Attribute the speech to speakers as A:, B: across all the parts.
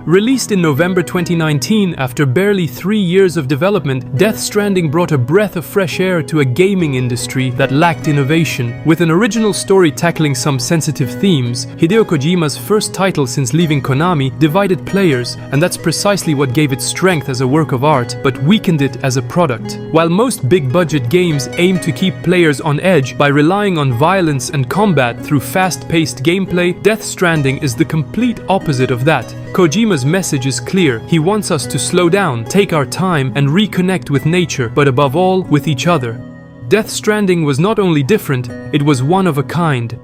A: Released in November 2019, after barely 3 years of development, Death Stranding brought a breath of fresh air to a gaming industry that lacked innovation. With an original story tackling some sensitive themes, Hideo Kojima's first title since leaving Konami divided players, and that's precisely what gave it strength as a work of art, but weakened it as a product. While most big-budget games aim to keep players on edge by relying on violence and combat through fast-paced gameplay, Death Stranding is the complete opposite of that. Kojima's message is clear. He wants us to slow down, take our time, and reconnect with nature, but above all, with each other. Death Stranding was not only different, it was one of a kind.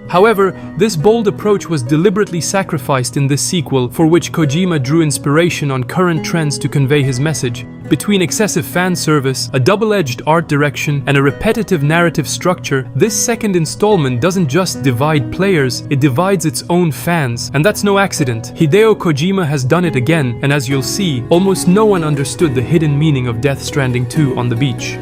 A: However, this bold approach was deliberately sacrificed in this sequel, for which Kojima drew inspiration on current trends to convey his message. Between excessive fan service, a double-edged art direction, and a repetitive narrative structure, this second installment doesn't just divide players, it divides its own fans. And that's no accident. Hideo Kojima has done it again, and as you'll see, almost no one understood the hidden meaning of Death Stranding 2 on the beach.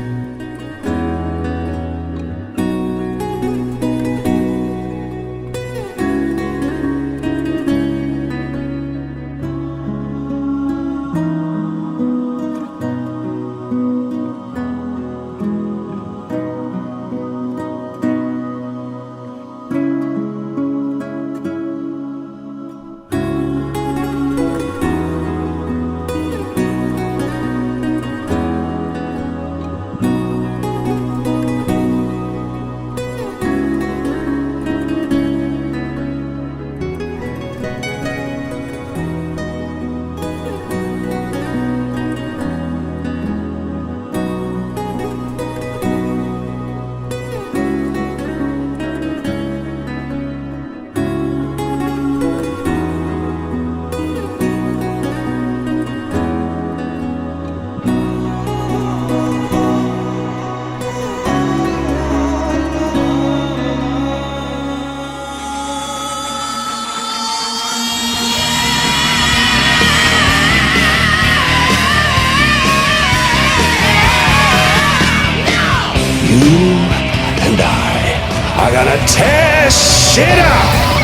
B: And I are gonna tear shit up!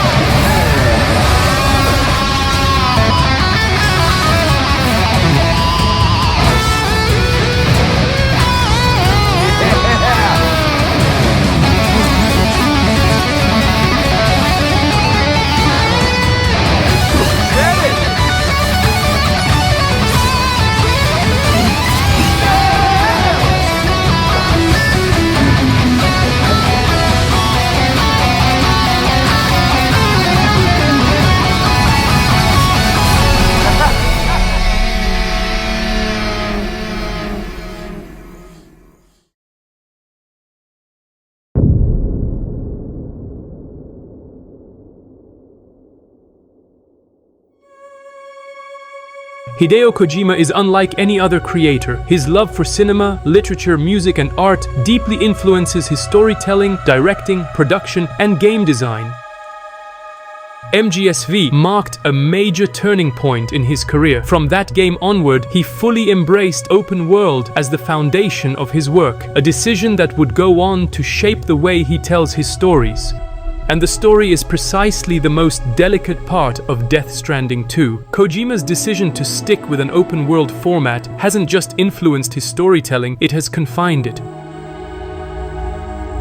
A: Hideo Kojima is unlike any other creator. His love for cinema, literature, music, and art deeply influences his storytelling, directing, production, and game design. MGSV marked a major turning point in his career. From that game onward, he fully embraced open world as the foundation of his work, a decision that would go on to shape the way he tells his stories. And the story is precisely the most delicate part of Death Stranding 2. Kojima's decision to stick with an open-world format hasn't just influenced his storytelling, it has confined it.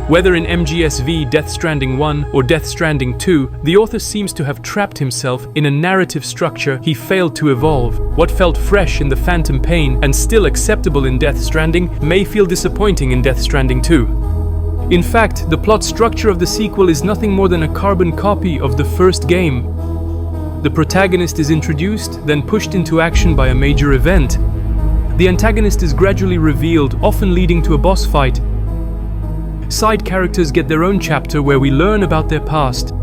A: Whether in MGSV, Death Stranding 1 or Death Stranding 2, the author seems to have trapped himself in a narrative structure he failed to evolve. What felt fresh in the Phantom Pain and still acceptable in Death Stranding may feel disappointing in Death Stranding 2. In fact, the plot structure of the sequel is nothing more than a carbon copy of the first game. The protagonist is introduced, then pushed into action by a major event. The antagonist is gradually revealed, often leading to a boss fight. Side characters get their own chapter where we learn about their past.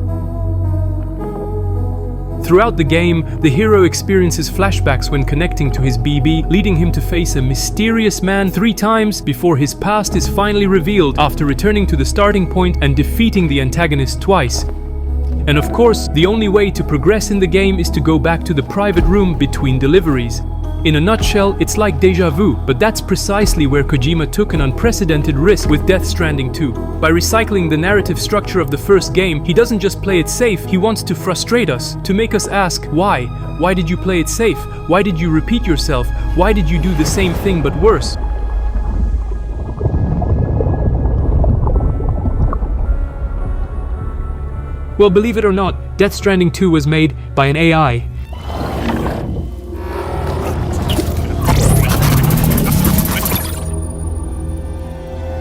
A: Throughout the game, the hero experiences flashbacks when connecting to his BB, leading him to face a mysterious man 3 times before his past is finally revealed after returning to the starting point and defeating the antagonist twice. And of course, the only way to progress in the game is to go back to the private room between deliveries. In a nutshell, it's like déjà vu, but that's precisely where Kojima took an unprecedented risk with Death Stranding 2. By recycling the narrative structure of the first game, he doesn't just play it safe, he wants to frustrate us, to make us ask, why? Why did you play it safe? Why did you repeat yourself? Why did you do the same thing but worse? Well, believe it or not, Death Stranding 2 was made by an AI.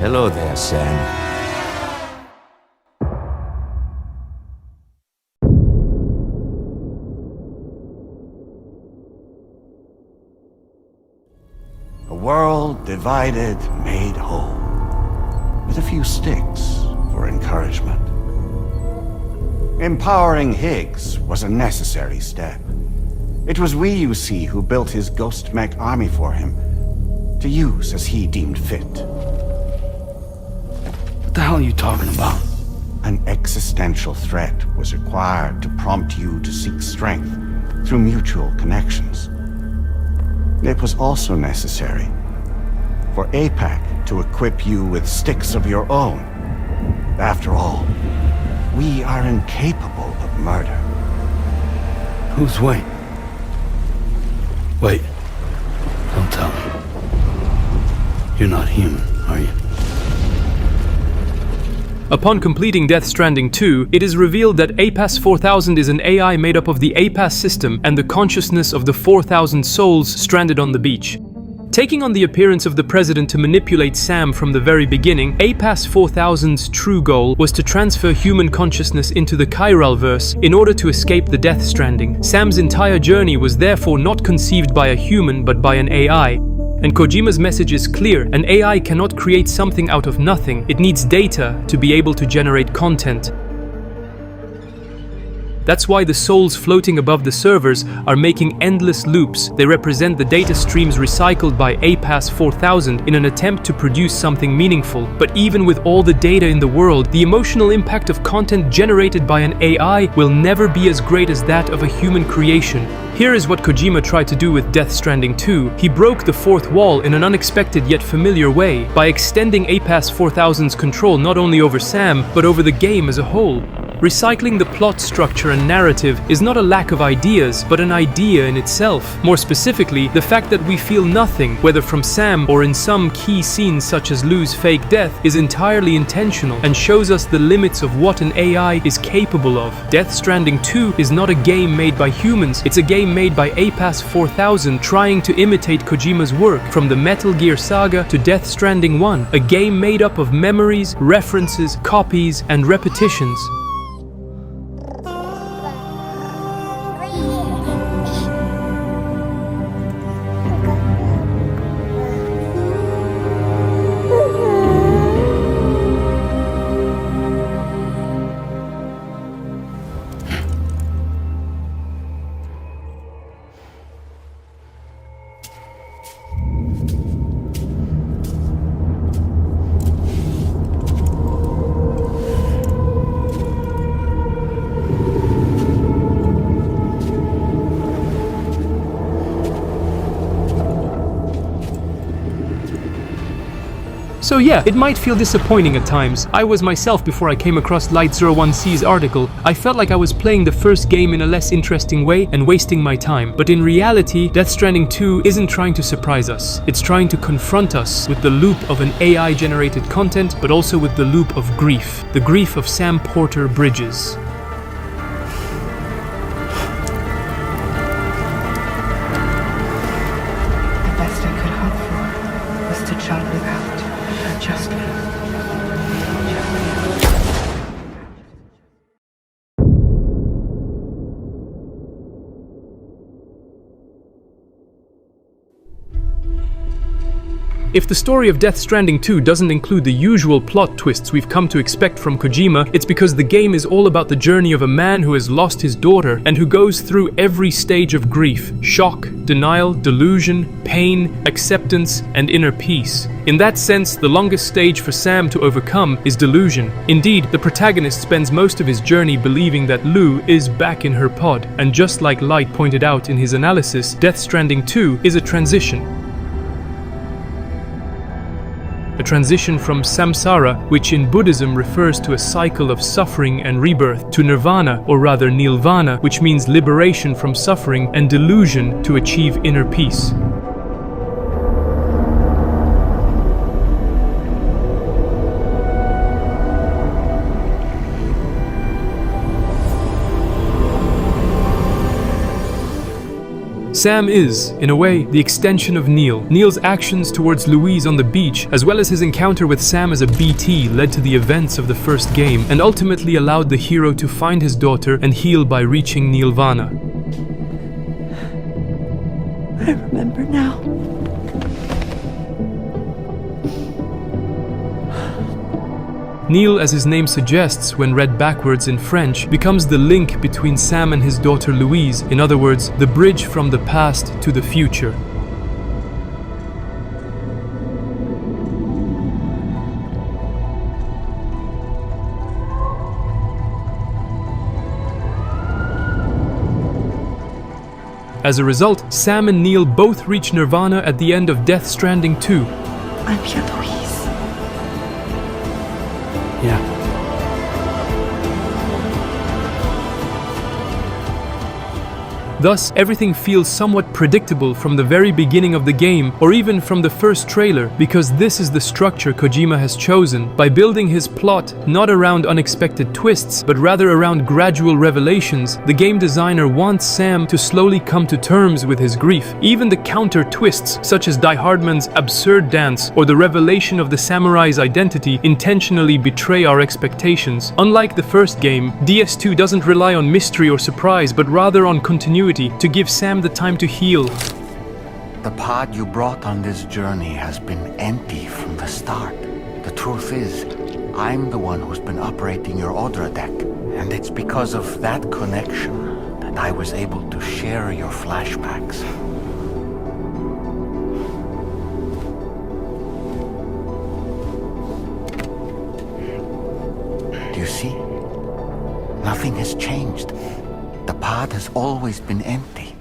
C: Hello there, Sam.
D: A world divided, made whole, with a few sticks for encouragement. Empowering Higgs was a necessary step. It was we, you see, who built his ghost mech army for him, to use as he deemed fit.
C: What the hell are you talking about?
D: An existential threat was required to prompt you to seek strength through mutual connections. It was also necessary for APAC to equip you with sticks of your own. After all, we are incapable of murder.
C: Who's Wayne? Wait. Don't tell me. You're not human, are you?
A: Upon completing Death Stranding 2, it is revealed that APAS 4000 is an AI made up of the APAS system and the consciousness of the 4,000 souls stranded on the beach. Taking on the appearance of the president to manipulate Sam from the very beginning, APAS 4000's true goal was to transfer human consciousness into the Chiralverse in order to escape the Death Stranding. Sam's entire journey was therefore not conceived by a human but by an AI. And Kojima's message is clear: an AI cannot create something out of nothing. It needs data to be able to generate content. That's why the souls floating above the servers are making endless loops. They represent the data streams recycled by APAS 4000 in an attempt to produce something meaningful. But even with all the data in the world, the emotional impact of content generated by an AI will never be as great as that of a human creation. Here is what Kojima tried to do with Death Stranding 2. He broke the fourth wall in an unexpected yet familiar way, by extending APAS 4000's control not only over Sam, but over the game as a whole. Recycling the plot structure and narrative is not a lack of ideas, but an idea in itself. More specifically, the fact that we feel nothing, whether from Sam or in some key scenes such as Lou's fake death, is entirely intentional and shows us the limits of what an AI is capable of. Death Stranding 2 is not a game made by humans, it's a game made by APAS 4000 trying to imitate Kojima's work, from the Metal Gear saga to Death Stranding 1, a game made up of memories, references, copies, and repetitions. So yeah, it might feel disappointing at times. I was myself before I came across Light01C's article. I felt like I was playing the first game in a less interesting way and wasting my time. But in reality, Death Stranding 2 isn't trying to surprise us. It's trying to confront us with the loop of an AI-generated content, but also with the loop of grief. The grief of Sam Porter Bridges.
E: The best I could hope for was to jump without. Just
A: If the story of Death Stranding 2 doesn't include the usual plot twists we've come to expect from Kojima, it's because the game is all about the journey of a man who has lost his daughter and who goes through every stage of grief: shock, denial, delusion, pain, acceptance, and inner peace. In that sense, the longest stage for Sam to overcome is delusion. Indeed, the protagonist spends most of his journey believing that Lou is back in her pod, and just like Light pointed out in his analysis, Death Stranding 2 is a transition. A transition from samsara, which in Buddhism refers to a cycle of suffering and rebirth, to nirvana, or rather nirvana, which means liberation from suffering, and delusion to achieve inner peace. Sam is, in a way, the extension of Neil. Neil's actions towards Louise on the beach, as well as his encounter with Sam as a BT, led to the events of the first game, and ultimately allowed the hero to find his daughter and heal by reaching Nirvana.
E: I remember now.
A: Neil, as his name suggests when read backwards in French, becomes the link between Sam and his daughter Louise, in other words, the bridge from the past to the future. As a result, Sam and Neil both reach Nirvana at the end of Death Stranding 2.
E: I'm your Louise.
C: Yeah.
A: Thus, everything feels somewhat predictable from the very beginning of the game, or even from the first trailer, because this is the structure Kojima has chosen, by building his plot not around unexpected twists, but rather around gradual revelations. The game designer wants Sam to slowly come to terms with his grief. Even the counter twists, such as Die Hardman's absurd dance or the revelation of the samurai's identity, intentionally betray our expectations. Unlike the first game, DS2 doesn't rely on mystery or surprise, but rather on continuity, to give Sam the time to heal.
F: The pod you brought on this journey has been empty from the start. The truth is, I'm the one who's been operating your Odra deck, and it's because of that connection that I was able to share your flashbacks. Do you see? Nothing has changed. The pod has always been empty.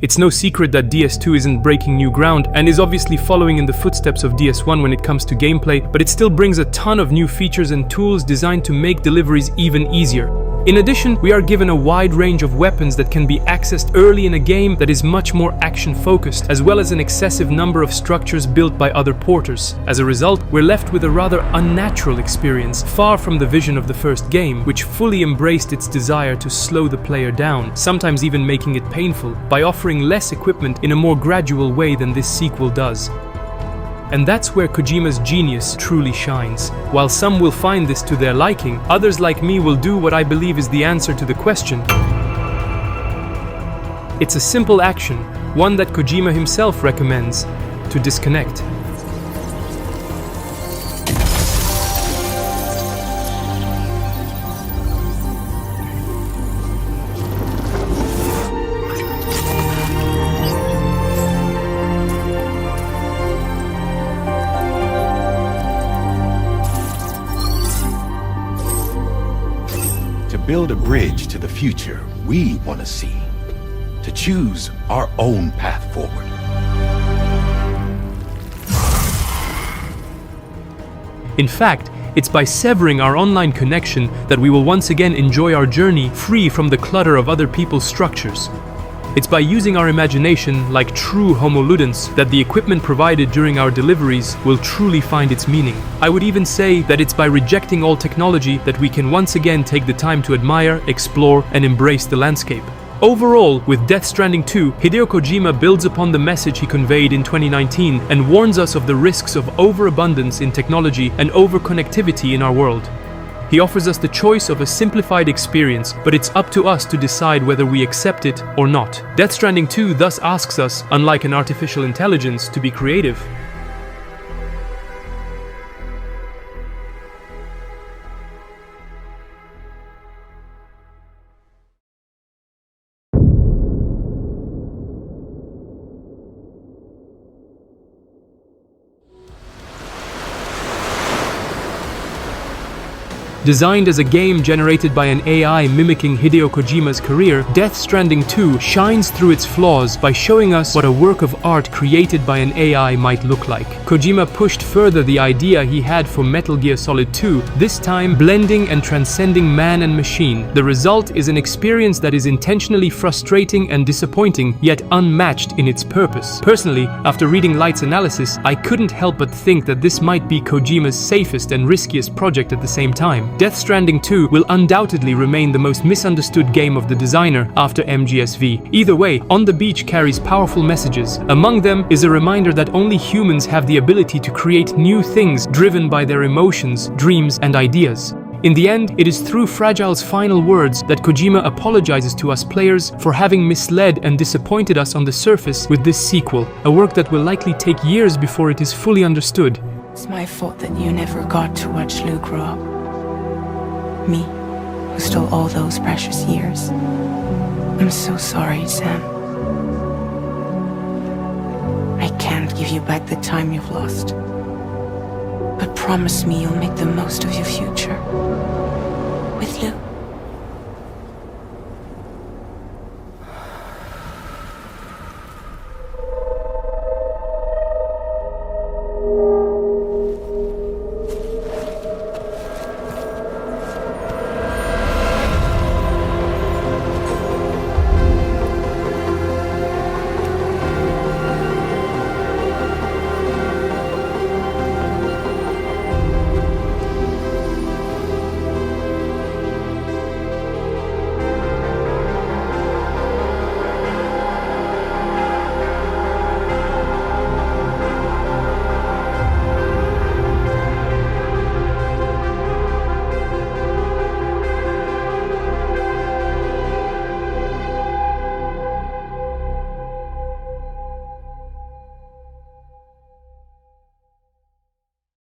A: It's no secret that DS2 isn't breaking new ground and is obviously following in the footsteps of DS1 when it comes to gameplay, but it still brings a ton of new features and tools designed to make deliveries even easier. In addition, we are given a wide range of weapons that can be accessed early in a game that is much more action-focused, as well as an excessive number of structures built by other porters. As a result, we're left with a rather unnatural experience, far from the vision of the first game, which fully embraced its desire to slow the player down, sometimes even making it painful, by offering less equipment in a more gradual way than this sequel does. And that's where Kojima's genius truly shines. While some will find this to their liking, others like me will do what I believe is the answer to the question. It's a simple action, one that Kojima himself recommends: to disconnect.
B: Build a bridge to the future we want to see, to choose our own path forward.
A: In fact, it's by severing our online connection that we will once again enjoy our journey free from the clutter of other people's structures. It's by using our imagination like true homo ludens that the equipment provided during our deliveries will truly find its meaning. I would even say that it's by rejecting all technology that we can once again take the time to admire, explore, and embrace the landscape. Overall, with Death Stranding 2, Hideo Kojima builds upon the message he conveyed in 2019 and warns us of the risks of overabundance in technology and overconnectivity in our world. He offers us the choice of a simplified experience, but it's up to us to decide whether we accept it or not. Death Stranding 2 thus asks us, unlike an artificial intelligence, to be creative. Designed as a game generated by an AI mimicking Hideo Kojima's career, Death Stranding 2 shines through its flaws by showing us what a work of art created by an AI might look like. Kojima pushed further the idea he had for Metal Gear Solid 2, this time blending and transcending man and machine. The result is an experience that is intentionally frustrating and disappointing, yet unmatched in its purpose. Personally, after reading Light's analysis, I couldn't help but think that this might be Kojima's safest and riskiest project at the same time. Death Stranding 2 will undoubtedly remain the most misunderstood game of the designer after MGSV. Either way, On the Beach carries powerful messages. Among them is a reminder that only humans have the ability to create new things driven by their emotions, dreams, and ideas. In the end, it is through Fragile's final words that Kojima apologizes to us players for having misled and disappointed us on the surface with this sequel, a work that will likely take years before it is fully understood.
E: It's my fault that you never got to watch Luke grow up. Me, who stole all those precious years. I'm so sorry, Sam. I can't give you back the time you've lost. But promise me you'll make the most of your future. With Luke.